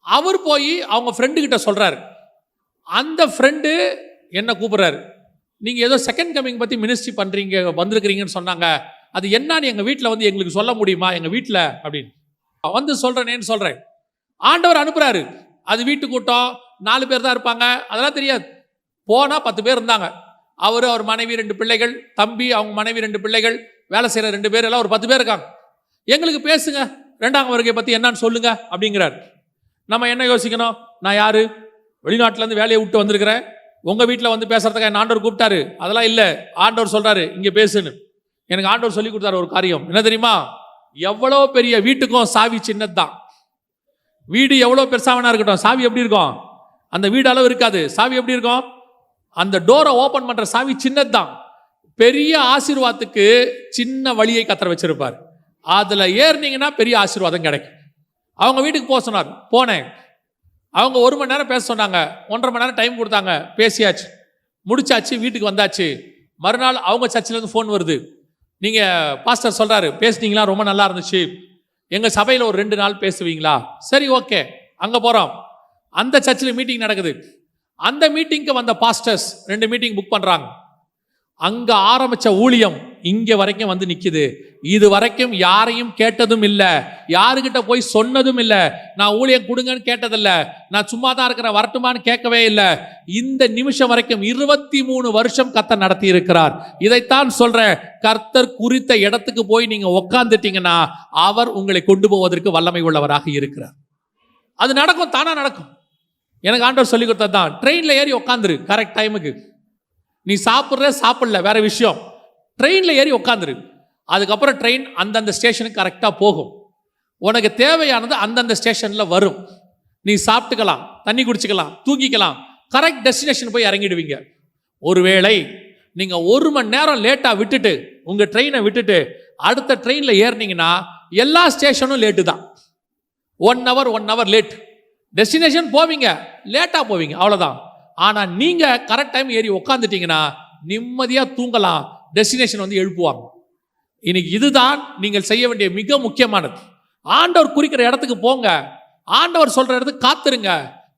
[SPEAKER 1] அவர் போய் அவங்க ஃப்ரெண்டு கிட்ட சொல்றாரு. அந்த ஃப்ரெண்டு என்ன கூப்பிடுறாரு, நீங்க ஏதோ செகண்ட் கமிங் பத்தி மினிஸ்ட்ரி பண்றீங்க வந்திருக்கிறீங்கன்னு சொன்னாங்க, அது என்னன்னு எங்க வீட்டில் வந்து எங்களுக்கு சொல்ல முடியுமா எங்க வீட்டில் அப்படின்னு வந்து சொல்றேன்னு சொல்றேன். ஆண்டவர் அனுப்புறாரு. அது வீட்டு கூட்டம், 4 பேர் தான் இருப்பாங்க, அதெல்லாம் தெரியாது. போனா 10 பேர் இருந்தாங்க. அவரு, அவர் மனைவி, 2 பிள்ளைகள், தம்பி, அவங்க மனைவி, 2 பிள்ளைகள், வேலை செய்யற 2 பேர், எல்லாம் ஒரு 10 பேர் இருக்காங்க. எங்களுக்கு பேசுங்க, 2ஆம் வருகை பத்தி என்னன்னு சொல்லுங்க அப்படிங்கிறார். நம்ம என்ன யோசிக்கணும், நான் யாரு, வெளிநாட்டுல இருந்து வேலையை விட்டு வந்திருக்கிறேன், உங்க வீட்டில் வந்து பேசுறதுக்காக என்ன ஆண்டவர் கூப்பிட்டாரு? அதெல்லாம் இல்லை. ஆண்டவர் சொல்றாரு இங்க பேசுன்னு. எனக்கு ஆண்டவர் சொல்லி கொடுத்தாரு ஒரு காரியம், என்ன தெரியுமா? எவ்வளோ பெரிய வீட்டுக்கும் சாவி சின்னதுதான். வீடு எவ்வளோ பெருசாவனா இருக்கட்டும், சாவி எப்படி இருக்கும்? அந்த வீடு அளவு இருக்காது. சாவி எப்படி இருக்கும்? அந்த டோரை ஓபன் பண்ற சாவி சின்னதுதான். பெரிய ஆசீர்வாதத்துக்கு சின்ன வழியை கத்தர் வச்சிருப்பார். அதுல ஏறினீங்கன்னா பெரிய ஆசீர்வாதம் கிடைக்கும். அவங்க வீட்டுக்கு போக சொன்னார், போனேன். அவங்க 1 மணி நேரம் பேச சொன்னாங்க, 1.5 மணி நேரம் டைம் கொடுத்தாங்க, பேசியாச்சு, முடிச்சாச்சு, வீட்டுக்கு வந்தாச்சு. மறுநாள் அவங்க சர்ச்சிலேருந்து ஃபோன் வருது, நீங்க பாஸ்டர் சொல்றாரு பேசுனீங்களா, ரொம்ப நல்லா இருந்துச்சு, எங்க சபையில் ஒரு 2 நாள் பேசுவீங்களா? சரி, ஓகே. அங்க போறோம். அந்த சர்ச்சில் மீட்டிங் நடக்குது. அந்த மீட்டிங்க்கு வந்த பாஸ்டர்ஸ் 2 மீட்டிங் புக் பண்றாங்க. அங்க ஆரம்பிச்ச ஊழியம் இங்க வரைக்கும் வந்து நிக்குது. இது வரைக்கும் யாரையும் கேட்டதும் இல்ல, யாருக்கிட்ட போய் சொன்னதும் இல்ல, நான் ஊழியம் கொடுங்கன்னு கேட்டதில்ல, நான் சும்மா தான் இருக்கிற வரட்டுமான்னு கேட்கவே இல்லை. இந்த நிமிஷம் வரைக்கும் 23 வருஷம் கர்த்தர் நடத்தி இருக்கிறார். இதைத்தான் சொல்றேன், கர்த்தர் குறித்த இடத்துக்கு போய் நீங்க உட்கார்ந்துட்டீங்கன்னா அவர் உங்களை கொண்டு போவதற்கு வல்லமை உள்ளவராக இருக்கிறார். அது நடக்கும், தானா நடக்கும். எனக்கு ஆண்டவர் சொல்லி கொடுத்ததான், ட்ரெயின்ல ஏறி உட்காந்துரு கரெக்ட் டைமுக்கு. நீ சாப்பிடல வேற விஷயம், ட்ரெயின்ல ஏறி உட்காந்துரு. அதுக்கப்புறம் ட்ரெயின் அந்தந்த ஸ்டேஷனுக்கு கரெக்டாக போகும். உனக்கு தேவையானது அந்தந்த ஸ்டேஷனில் வரும். நீ சாப்பிட்டுக்கலாம், தண்ணி குடிச்சுக்கலாம், தூங்கிக்கலாம், கரெக்ட் டெஸ்டினேஷன் போய் இறங்கிடுவீங்க. ஒருவேளை நீங்கள் 1 மணி நேரம் லேட்டாக விட்டுட்டு, உங்கள் ட்ரெயினை விட்டுட்டு அடுத்த ட்ரெயினில் ஏறினீங்கன்னா எல்லா ஸ்டேஷனும் லேட்டு தான். 1 hour லேட். டெஸ்டினேஷன் போவீங்க, லேட்டாக போவீங்க, அவ்வளோதான். ஆனால் நீங்கள் கரெக்ட் டைம் ஏறி உட்காந்துட்டீங்கன்னா நிம்மதியாக தூங்கலாம், டெஸ்டினேஷன் வந்து எழுப்புவாங்க. இன்னைக்கு இதுதான் நீங்கள் செய்ய வேண்டிய மிக முக்கியமானது. ஆண்டவர் குறிக்கிற இடத்துக்கு போங்க, ஆண்டவர் சொல்ற இடத்துக்கு காத்துருங்க,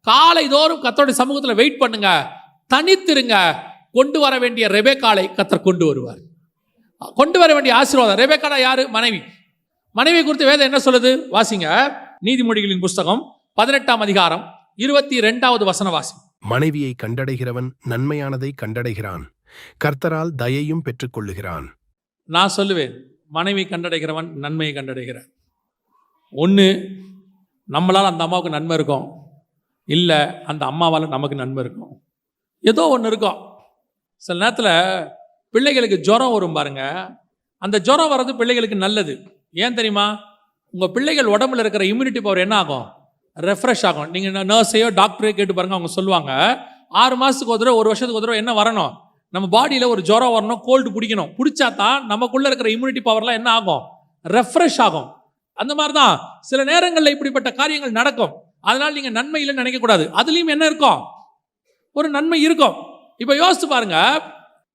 [SPEAKER 1] காலை தோறும் கர்த்தருடைய சமூகத்தில் வெயிட் பண்ணுங்க, தனித்திருங்க. கொண்டு வர வேண்டிய ரெபெக்காளை கர்த்தர் கொண்டு வருவார். கொண்டு வர வேண்டிய ஆசீர்வாதம். ரெபெக்காளா யாரு? மனைவி. மனைவி குறித்து வேதம் என்ன சொல்லுது? வாசிங்க. நீதிமொழிகளின் புஸ்தகம் 18ஆம் அதிகாரம் 22வது வசன வாசி.
[SPEAKER 2] மனைவியை கண்டடைகிறவன் நன்மையானதை கண்டடைகிறான், கர்த்தரால் தயையும் பெற்றுக்கொள்ளுகிறான்.
[SPEAKER 1] நான் சொல்லுவேன், மனைவி கண்டடைகிறவன் நன்மையை கண்டடைகிறான். ஒன்று, நம்மளால் அந்த அம்மாவுக்கு நன்மை இருக்கும், இல்லை அந்த அம்மாவால் நமக்கு நன்மை இருக்கும். ஏதோ ஒன்று இருக்கும். சில நேரத்தில் பிள்ளைகளுக்கு ஜுரம் வரும் பாருங்க. அந்த ஜுரம் வர்றது பிள்ளைகளுக்கு நல்லது. ஏன் தெரியுமா? உங்கள் பிள்ளைகள் உடம்புல இருக்கிற இம்யூனிட்டி பவர் என்ன ஆகும்? ரெஃப்ரெஷ் ஆகும். நீங்கள் நர்ஸையோ டாக்டரையோ கேட்டு பாருங்க, அவங்க சொல்லுவாங்க 6 மாதத்துக்கு ஒரு தடவை, 1 வருஷத்துக்கு ஒரு தடவை என்ன வரணும்? நம்ம பாடியில் ஒரு ஜுரம் வரணும், கோல்டு பிடிக்கணும். பிடிச்சா தான் நமக்குள்ளே இருக்கிற இம்யூனிட்டி பவர்லாம் என்ன ஆகும்? ரெஃப்ரெஷ் ஆகும். அந்த மாதிரி தான் சில நேரங்களில் இப்படிப்பட்ட காரியங்கள் நடக்கும். அதனால் நீங்கள் நன்மை இல்லைன்னு நினைக்கக்கூடாது. அதுலேயும் என்ன இருக்கும்? ஒரு நன்மை இருக்கும். இப்போ யோசித்து பாருங்க,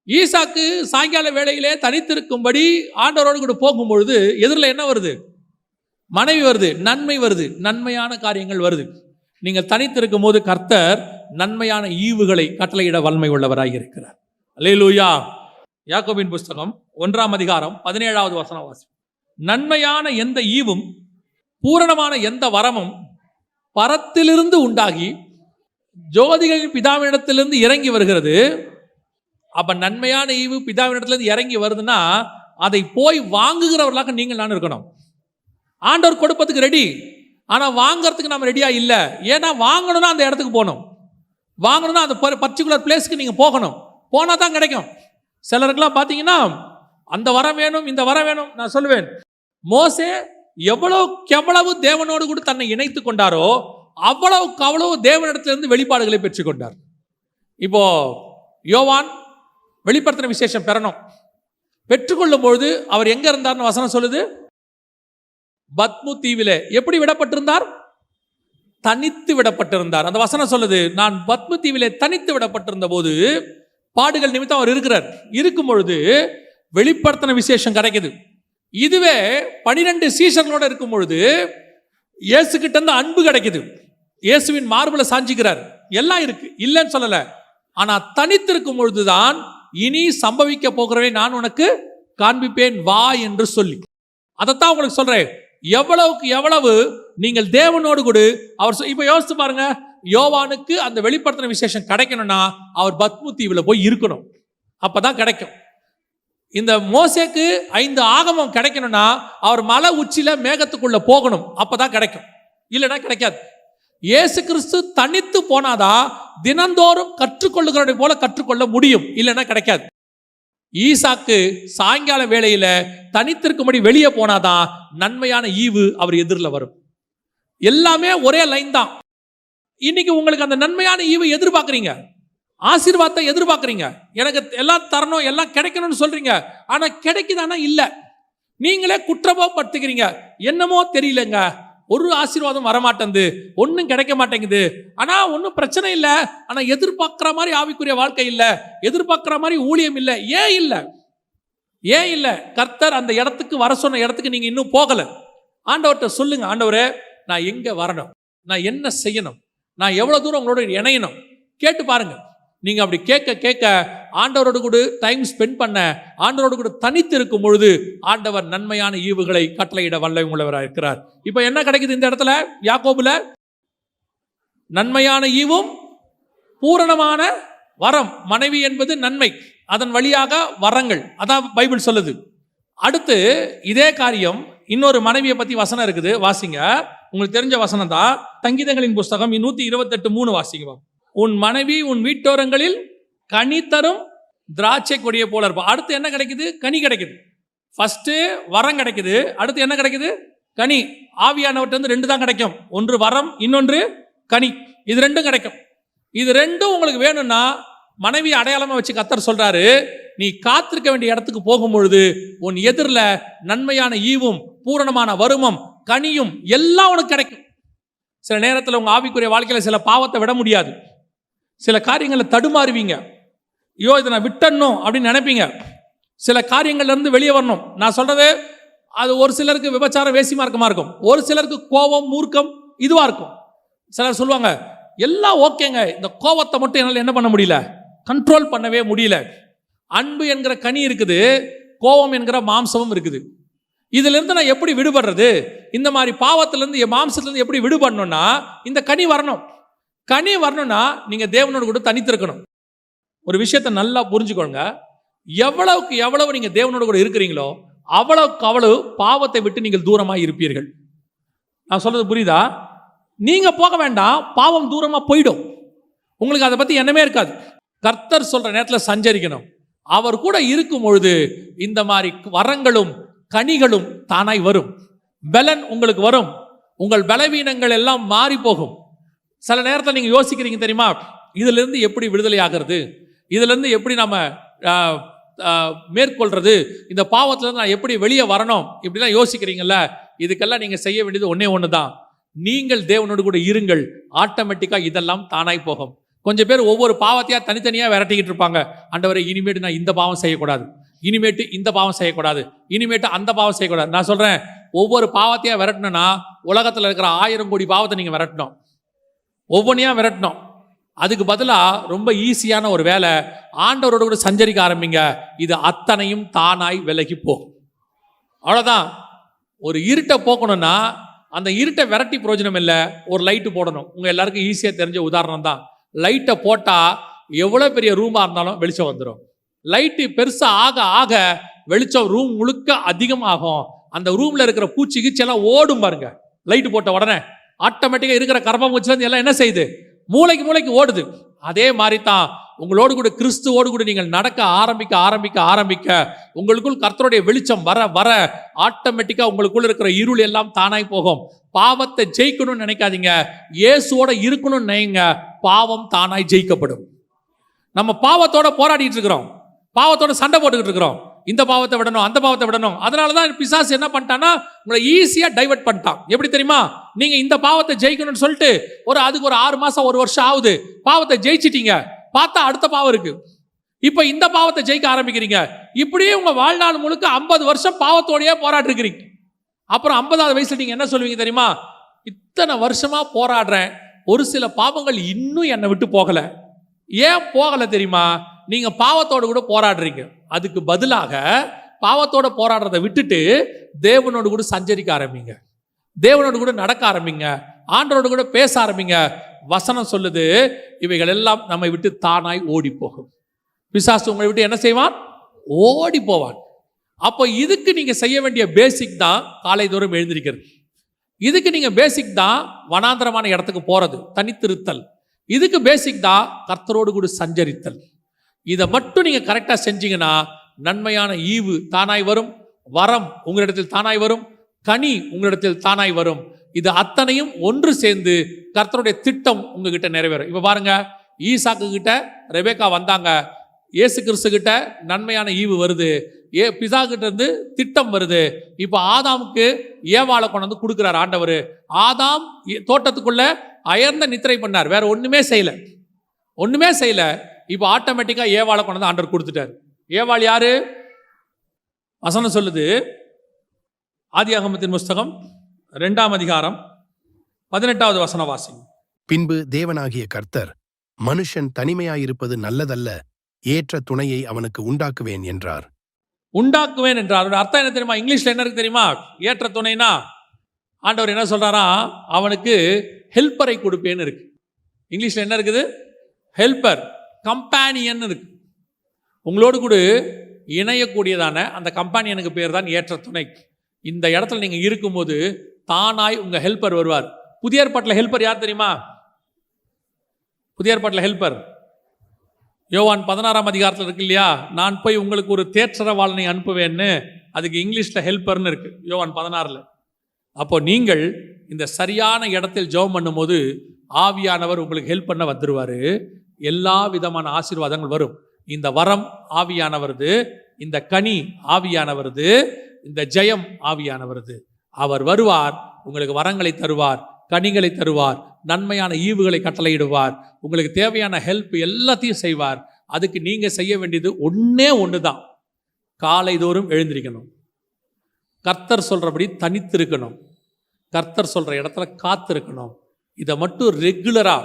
[SPEAKER 1] ஈசாக்கு சாயங்கால வேளையிலே தனித்திருக்கும்படி ஆண்டவரோடு கூட போகும்பொழுது எதிரில் என்ன வருது? மனைவி வருது, நன்மை வருது, நன்மையான காரியங்கள் வருது. நீங்கள் தனித்திருக்கும் போது கர்த்தர் நன்மையான ஈவுகளை கட்டளையிட வல்லமை உள்ளவராக இருக்கிறார். அல்லேலூயா. யாக்கோபின் புஸ்தகம் 1ஆம் அதிகாரம் 17வது வசனம் வாசி. நன்மையான எந்த ஈவும் பூரணமான எந்த வரமும் பரத்திலிருந்து உண்டாகி ஜோதிகளின் பிதாவினிடத்திலிருந்து இறங்கி வருகிறது. அப்ப நன்மையான ஈவு பிதாவினிடத்திலிருந்து இறங்கி வருதுன்னா அதை போய் வாங்குகிறவர்களாக நீங்கள் நான் இருக்கணும். ஆண்டவர் கொடுப்பதுக்கு ரெடி, ஆனால் வாங்கறதுக்கு நம்ம ரெடியா இல்லை. ஏன்னா வாங்கணும்னா அந்த இடத்துக்கு போகணும், வாங்கணும்னா அந்த பர்டிகுலர் பிளேஸ்க்கு நீங்கள் போகணும், போனால் தான் கிடைக்கும். சிலருக்கெல்லாம் பார்த்தீங்கன்னா அந்த வரம் வேணும், இந்த வரம் வேணும். நான் சொல்லுவேன், மோசே எவ்வளவு தேவனோடு கூட தன்னை இணைத்து கொண்டாரோ அவ்வளவுக்கு அவ்வளவு தேவனிடத்திலிருந்து வெளிப்பாடுகளை பெற்றுக்கொண்டார். இப்போ யோவான் வெளிப்படுத்தின விசேஷம் பெறணும், பெற்றுக்கொள்ளும் பொழுது அவர் எங்க இருந்தார்னு வசனம் சொல்லுது? பத்மு தீவிலே. எப்படி விடப்பட்டிருந்தார்? தனித்து விடப்பட்டிருந்தார். அந்த வசனம் சொல்லுது, நான் பத்மு தீவிலே தனித்து விடப்பட்டிருந்த போது பாடுகள் நிமித்தம் அவர் இருக்கிறார். இருக்கும் பொழுது வெளிப்படுத்தின விசேஷம் கிடைக்குது. இதுவே 12 சீஷர்களோட இருக்கும் பொழுது இயேசு கிட்ட இருந்து அன்பு கிடைக்குது. இயேசுவின் மார்புல சாஞ்சிக்கிறார். எல்லாம் இருக்கு, இல்லைன்னு சொல்லல. ஆனா தனித்திருக்கும் பொழுதுதான் இனி சம்பவிக்க போகிறவை நான் உனக்கு காண்பிப்பேன் வா என்று சொல்லி, அதைத்தான் உங்களுக்கு சொல்றேன். எவ்வளவுக்கு எவ்வளவு நீங்கள் தேவனோடு கூட அவர் இப்ப யோசித்து பாருங்க, யோவானுக்கு அந்த வெளிப்படுத்தின விசேஷம் கிடைக்கணும்னா அவர் பத்மு தீவுல போய் இருக்கணும், அப்பதான் கிடைக்கும். இந்த மோசேக்கு 5 ஆகமம் கிடைக்கணும்னா அவர் மலை உச்சியில மேகத்துக்குள்ள போகணும், அப்பதான் கிடைக்கும், இல்லைன்னா கிடைக்காது. இயேசு கிறிஸ்து தனித்து போனாதான் தினந்தோறும் கற்றுக்கொள்ளுகிறதை போல கற்றுக்கொள்ள முடியும், இல்லைன்னா கிடைக்காது. ஈசாக்கு சாயங்கால வேளையில தனித்திருக்கும்படி வெளியே போனாதான் நன்மையான ஈவு அவர் எதிரில் வரும். எல்லாமே ஒரே லைன் தான். இன்னைக்கு உங்களுக்கு அந்த நன்மையான ஈவு எதிர்பார்க்குறீங்க, ஆசீர்வாதத்தை எதிர்பார்க்குறீங்க, எனக்கு எல்லாம் தரணும், எல்லாம் கிடைக்கணும்னு சொல்றீங்க. ஆனா கிடைக்குதானா? இல்லை. நீங்களே குற்றப்படுத்துகிறீங்க, என்னமோ தெரியலங்க, ஒரு ஆசீர்வாதம் வரமாட்டேங்குது, ஒன்றும் கிடைக்க மாட்டேங்குது. ஆனா ஒன்றும் பிரச்சனை இல்லை, ஆனா எதிர்பார்க்கிற மாதிரி ஆவிக்குரிய வாழ்க்கை இல்லை, எதிர்பார்க்கிற மாதிரி ஊழியம் இல்லை. ஏன் இல்லை? ஏன் இல்லை? கர்த்தர் அந்த இடத்துக்கு வர சொன்ன இடத்துக்கு நீங்க இன்னும் போகல. ஆண்டவர்கிட்ட சொல்லுங்க, ஆண்டவரே நான் எங்க வரணும், நான் என்ன செய்யணும், நான் எவ்வளவு தூரம் உங்களோட இணையணும் கேட்டு பாருங்க. நீங்க அப்படி கேட்க கேட்க ஆண்டவரோடு கூட டைம் ஸ்பெண்ட் பண்ண, ஆண்டவரோடு கூட தனித்து இருக்கும் பொழுது ஆண்டவர் நன்மையான ஈவுகளை கட்டளையிட வல்லமை உள்ளவராக இருக்கிறார். இப்ப என்ன கிடைக்குது இந்த இடத்துல? யாக்கோபுல நன்மையான ஈவும் பூரணமான வரம். மனைவி என்பது நன்மை, அதன் வழியாக வரங்கள், அதான் பைபிள் சொல்லுது. அடுத்து இதே காரியம் இன்னொரு மனைவியை பத்தி வசனம் இருக்குது, வாசிங்க. உங்களுக்கு தெரிஞ்ச வசனம் தான், சங்கீதங்களின் புஸ்தகம் 128:3 வாசிங்க. உன் மனைவி உன் வீட்டோரங்களில் கனி தரும் திராட்சை கொடியை போல இருப்பா. அடுத்து என்ன கிடைக்குது? கனி கிடைக்குது. ஃபர்ஸ்ட் வரம் கிடைக்குது, அடுத்து என்ன கிடைக்குது? கனி. ஆவியானவர்கிட்ட இருந்து 2 தான் கிடைக்கும், ஒன்று வரம், இன்னொன்று கனி. இது 2 கிடைக்கும். இது 2 உங்களுக்கு வேணும்னா மனைவி அடையாளமா வச்சு கர்த்தர் சொல்றாரு, நீ காத்திருக்க வேண்டிய இடத்துக்கு போகும் பொழுது உன் எதிரில் நன்மையான ஈவும் பூரணமான வருமம் கனியும் எல்லாம் உனக்கு கிடைக்கும். சில நேரத்தில் உங்க ஆவிக்குரிய வாழ்க்கையில சில பாவத்தை விட முடியாது, சில காரியங்களை தடுமாறுவீங்க. ஐயோ இதை நான் விட்டணும் அப்படின்னு நினைப்பீங்க. சில காரியங்கள்ல இருந்து வெளியே வரணும். நான் சொல்றது அது ஒரு சிலருக்கு விபச்சாரம் வேசி மார்க்கமா இருக்கும், ஒரு சிலருக்கு கோபம் மூர்க்கம் இதுவா இருக்கும். சிலர் சொல்லுவாங்க எல்லாம் ஓகேங்க, இந்த கோபத்தை மட்டும் என்னால் என்ன பண்ண முடியல, கண்ட்ரோல் பண்ணவே முடியல. அன்பு என்கிற கனி இருக்குது, கோபம் என்கிற மாம்சமும் இருக்குது. இதிலிருந்து நான் எப்படி விடுபடுறது? இந்த மாதிரி பாவத்திலிருந்து, என் மாம்சத்திலிருந்து எப்படி விடுபடணும்னா இந்த கனி வரணும். கனி வரணும்னா நீங்க தேவனோடு கூட தனித்திருக்கணும். ஒரு விஷயத்தை நல்லா புரிஞ்சுக்கோங்க. எவ்வளவுக்கு எவ்வளவு நீங்க தேவனோடு கூட இருக்கிறீங்களோ அவ்வளவுக்கு அவ்வளவு பாவத்தை விட்டு நீங்கள் தூரமா இருப்பீர்கள். நான் சொல்றது புரியுதா? நீங்க போக வேண்டாம், பாவம் தூரமா போயிடும். உங்களுக்கு அதை பத்தி எண்ணமே இருக்காது. கர்த்தர் சொல்ற நேரத்தில் சஞ்சரிக்கணும். அவர் கூட இருக்கும் பொழுது இந்த மாதிரி வரங்களும் கனிகளும் தானாய் வரும். பலன் உங்களுக்கு வரும். உங்கள் பலவீனங்கள் எல்லாம் மாறி போகும். சில நேரத்தில் நீங்க யோசிக்கிறீங்க தெரியுமா, இதுல இருந்து எப்படி விடுதலை ஆகிறது, இதுல இருந்து எப்படி நம்ம மேற்கொள்றது, இந்த பாவத்துல இருந்து நான் எப்படி வெளியே வரணும், இப்படிலாம் யோசிக்கிறீங்கல்ல. இதுக்கெல்லாம் நீங்க செய்ய வேண்டியது ஒன்னே ஒண்ணுதான். நீங்கள் தேவனோடு கூட இருங்கள். ஆட்டோமேட்டிக்கா இதெல்லாம் தானாய் போகும். கொஞ்சம் பேர் ஒவ்வொரு பாவத்தையா தனித்தனியா விரட்டிக்கிட்டு இருப்பாங்க. ஆண்டவரே, இனிமேட்டு நான் இந்த பாவம் செய்யக்கூடாது, இனிமேட்டு இந்த பாவம் செய்யக்கூடாது, இனிமேட்டு அந்த பாவம் செய்யக்கூடாது. நான் சொல்றேன், ஒவ்வொரு பாவத்தையா விரட்டணும்னா உலகத்துல இருக்கிற 1000 கோடி பாவத்தை நீங்க விரட்டணும், ஒவ்வொன்றையா விரட்டணும். அதுக்கு பதிலாக ரொம்ப ஈஸியான ஒரு வேலை, ஆண்டவரோடு கூட சஞ்சரிக்க ஆரம்பிங்க. இது அத்தனையும் தானாய் விலகி போகும். அவ்வளோதான். ஒரு இருட்டை போக்கணும்னா அந்த இருட்டை விரட்டி பிரயோஜனம் இல்லை, ஒரு லைட்டு போடணும். உங்கள் எல்லாருக்கும் ஈஸியாக தெரிஞ்ச உதாரணம் தான். லைட்டை போட்டால் எவ்வளோ பெரிய ரூமாக இருந்தாலும் வெளிச்சம் வந்துடும். லைட்டு பெருசாக ஆக ஆக வெளிச்சம் ரூம் முழுக்க அதிகமாகும். அந்த ரூமில் இருக்கிற பூச்சி கீச்செல்லாம் ஓடும் பாருங்க. லைட்டு போட்ட உடனே ஆட்டோமேட்டிக்காக இருக்கிற கர்ப்பம்பூச்சிலேருந்து எல்லாம் என்ன செய்யுது, மூளைக்கு மூளைக்கு ஓடுது. அதே மாதிரி தான் உங்களோடு கூட கிறிஸ்துவோடு கூட நீங்கள் நடக்க ஆரம்பிக்க ஆரம்பிக்க ஆரம்பிக்க உங்களுக்குள் கர்த்தருடைய வெளிச்சம் வர வர ஆட்டோமேட்டிக்கா உங்களுக்குள்ள இருக்கிற இருள் எல்லாம் தானாய் போகும். பாவத்தை ஜெயிக்கணும்னு நினைக்காதீங்க, இயேசுவோட இருக்கணும்னு நினைங்க. பாவம் தானாய் ஜெயிக்கப்படும். நம்ம பாவத்தோட போராடிட்டு இருக்கிறோம், பாவத்தோட சண்டை போட்டுக்கிட்டு இருக்கிறோம். இந்த பாவத்தை விடணும், அந்த பாவத்தை விடணும். அதனாலதான் பிசாசு என்ன பண்ணிட்டான்னா உங்களை ஈஸியா டைவர்ட் பண்ணிட்டான். எப்படி தெரியுமா? நீங்க இந்த பாவத்தை ஜெயிக்கணும்னு சொல்லிட்டு அதுக்கு ஒரு 6 மாசம் 1 வருஷம் ஆகுது, பாவத்தை ஜெயிச்சிட்டீங்க. பார்த்தா அடுத்த பாவம் இருக்கு. இப்ப இந்த பாவத்தை ஜெயிக்க ஆரம்பிக்கிறீங்க. இப்படியே உங்க வாழ்நாள் முழுக்க 50 வருஷம் பாவத்தோடயே போராடி இருக்கிறீங்க. அப்புறம் 50வது வயசுல நீங்க என்ன சொல்லுவீங்க தெரியுமா? இத்தனை வருஷமா போராடுறேன், ஒரு சில பாவங்கள் இன்னும் என்னை விட்டு போகல. ஏன் போகல தெரியுமா? நீங்க பாவத்தோடு கூட போராடுறீங்க. அதுக்கு பதிலாக பாவத்தோட போராடுறதை விட்டுட்டு தேவனோடு கூட சஞ்சரிக்க ஆரம்பிங்க, தேவனோடு கூட நடக்க ஆரம்பிங்க, ஆண்டவரோடு கூட பேச ஆரம்பிங்க. வசனம் சொல்லுது, இவைகள் எல்லாம் நம்மை விட்டு தானாய் ஓடி போகும். பிசாசு உங்களை விட்டு என்ன செய்வான்? ஓடி போவான். அப்போ இதுக்கு நீங்க செய்ய வேண்டிய பேசிக் தான் காலை தோறும் எழுந்திருக்கிறது. இதுக்கு நீங்க பேசிக் தான் வனாந்தரமான இடத்துக்கு போறது, தனித்திருத்தல். இதுக்கு பேசிக் தான் கர்த்தரோடு கூட சஞ்சரித்தல். இதை மட்டும் நீங்க கரெக்டா செஞ்சீங்கன்னா நன்மையான ஈவு தானாய் வரும், வரம் உங்களிடத்தில் தானாய் வரும், கனி உங்களிடத்தில் தானாய் வரும். இது அத்தனையும் ஒன்று சேர்ந்து கர்த்தருடைய திட்டம் உங்ககிட்ட நிறைவேறும். இப்ப பாருங்க, ஈசாக்கு கிட்ட ரெபேக்கா வந்தாங்க, இயேசு கிறிஸ்து கிட்ட நன்மையான ஈவு வருது, பிசா கிட்ட இருந்து திட்டம் வருது. இப்ப ஆதாமுக்கு ஏவாளை கொண்டு வந்து கொடுக்கிறார் ஆண்டவர். ஆதாம் தோட்டத்துக்குள்ள அயர்ந்த நித்திரை பண்ணார், வேற ஒண்ணுமே செய்யல. இப்ப ஆட்டோமேட்டிக்கா ஏவாளை கொண்டு வந்து ஆண்டவர் கொடுத்துட்டார். ஏவாள் யாரு? வசனம் சொல்லுது, ஆதியாகமத்தின் புஸ்தகம் 2ஆம் அதிகாரம் 18வது வசனம் வாசிங்க.
[SPEAKER 2] பின்பு தேவனாகிய கர்த்தர், மனுஷன் தனிமையாயிருப்பது நல்லதல்ல, ஏற்ற துணையை அவனுக்கு உண்டாக்குவேன் என்றார்.
[SPEAKER 1] உண்டாக்குவேன் என்றார். அர்த்தம் என்ன தெரியுமா? இங்கிலீஷ்ல என்ன இருக்கு தெரியுமா? ஏற்ற துணைனா ஆண்டவர் என்ன சொல்றாரா? அவனுக்கு ஹெல்ப்பரை கொடுப்பேன்னு இருக்கு. இங்கிலீஷ்ல என்ன இருக்குது? ஹெல்ப்பர், கம்பானியன் இருக்கு. உங்களோடு கூட இணையக்கூடியதான அந்த கம்பானியனுக்கு பேர் தான் ஏற்ற துணை. இந்த இடத்துல நீங்க இருக்கும்போது தானாய் உங்க ஹெல்ப்பர் வருவார். புதிய ஏற்பாட்டில் ஹெல்ப்பர் யார் தெரியுமா? புதிய ஏற்பாட்டில் ஹெல்ப்பர் யோவான் 16ஆம் அதிகாரத்தில் இருக்கு இல்லையா? நான் போய் உங்களுக்கு ஒரு தேற்றரவாளனை அனுப்புவேன்னு, அதுக்கு இங்கிலீஷ்ல ஹெல்ப்பர்னு இருக்கு யோவான் 16. அப்போ நீங்கள் இந்த சரியான இடத்தில் ஜெபம் பண்ணும்போது ஆவியானவர் உங்களுக்கு ஹெல்ப் பண்ண வந்துருவாரு. எல்லா விதமான ஆசீர்வாதங்கள் வரும். இந்த வரம் ஆவியானவருது, இந்த கனி ஆவியானவருது, இந்த ஜெயம் ஆவியானவருது. அவர் வருவார், உங்களுக்கு வரங்களை தருவார், கனிகளை தருவார், நன்மையான ஈவுகளை கட்டளையிடுவார், உங்களுக்கு தேவையான ஹெல்ப் எல்லாத்தையும் செய்வார். அதுக்கு நீங்க செய்ய வேண்டியது ஒண்ணே ஒண்ணுதான், காலை தோறும் எழுந்திருக்கணும், கர்த்தர் சொல்றபடி தனித்திருக்கணும், கர்த்தர் சொல்ற இடத்துல காத்திருக்கணும். இதை மட்டும் ரெகுலரா,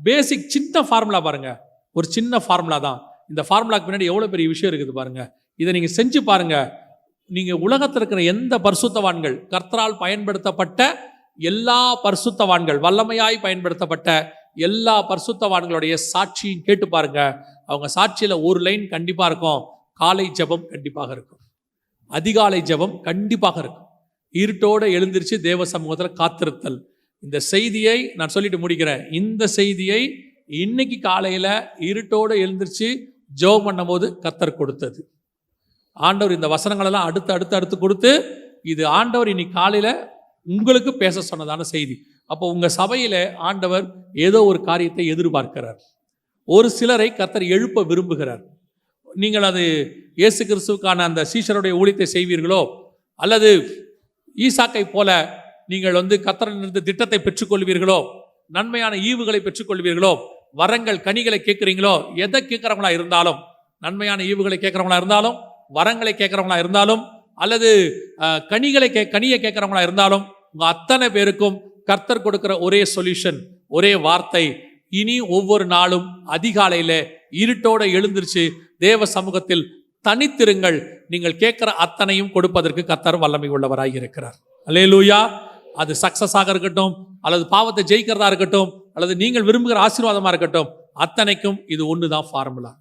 [SPEAKER 1] பேசிக் சின்ன ஃபார்முலா பாருங்க, ஒரு சின்ன ஃபார்முலா தான். இந்த ஃபார்முலாக்கு பின்னாடி எவ்வளவு பெரிய விஷயம் இருக்குது பாருங்க. இதை நீங்க செஞ்சு பாருங்க. நீங்க உலகத்தில் இருக்கிற எந்த பரிசுத்தவான்கள், கர்த்தரால் பயன்படுத்தப்பட்ட எல்லா பரிசுத்தவான்கள், வல்லமையாய் பயன்படுத்தப்பட்ட எல்லா பரிசுத்தவான்களுடைய சாட்சியும் கேட்டு பாருங்க. அவங்க சாட்சியில ஒரு லைன் கண்டிப்பா இருக்கும். காலை ஜெபம் கண்டிப்பாக இருக்கும், அதிகாலை ஜெபம் கண்டிப்பாக இருக்கும், இருட்டோட எழுந்திருச்சு தேவ சமூகத்தில் காத்திருத்தல். இந்த செய்தியை நான் சொல்லிட்டு முடிக்கிறேன். இந்த செய்தியை இன்னைக்கு காலையில இருட்டோட எழுந்திருச்சு ஜெபம் பண்ணும் போது கர்த்தர் கொடுத்தது. ஆண்டவர் இந்த வசனங்களெல்லாம் அடுத்து கொடுத்து, இது ஆண்டவர் இன்னைக்கு காலையில உங்களுக்கு பேச சொன்னதான செய்தி. அப்போ உங்க சபையில ஆண்டவர் ஏதோ ஒரு காரியத்தை எதிர்பார்க்கிறார். ஒரு சிலரை கர்த்தர் எழுப்ப விரும்புகிறார். நீங்கள் அது இயேசு கிறிஸ்துவுக்கான அந்த சீஷருடைய ஊழியத்தை செய்வீர்களோ, அல்லது ஈசாக்கை போல நீங்கள் கர்த்தரிலிருந்து திட்டத்தை பெற்றுக்கொள்வீர்களோ, நன்மையான ஈவுகளை பெற்றுக்கொள்வீர்களோ, வரங்கள் கனிகளை கேட்குறீங்களோ, எதை கேட்குறவங்களா இருந்தாலும், நன்மையான ஈவுகளை கேட்குறவங்களா இருந்தாலும், வரங்களை கேட்குறவங்களா இருந்தாலும், அல்லது கனியை கேட்குறவங்களா இருந்தாலும், உங்க அத்தனை பேருக்கும் கர்த்தர் கொடுக்கிற ஒரே சொல்யூஷன், ஒரே வார்த்தை, இனி ஒவ்வொரு நாளும் அதிகாலையில இருட்டோட எழுந்திருச்சு தேவ சமூகத்தில் தனித்திருங்கள். நீங்கள் கேட்கிற அத்தனையும் கொடுப்பதற்கு கர்த்தர் வல்லமை உள்ளவராய் இருக்கிறார். அல்லேலூயா. அது சக்சஸாக இருக்கட்டும், அல்லது பாவத்தை ஜெயிக்கிறதா இருக்கட்டும், அல்லது நீங்கள் விரும்புகிற ஆசீர்வாதமா இருக்கட்டும், அத்தனைக்கும் இது ஒண்ணுதான் ஃபார்முலா.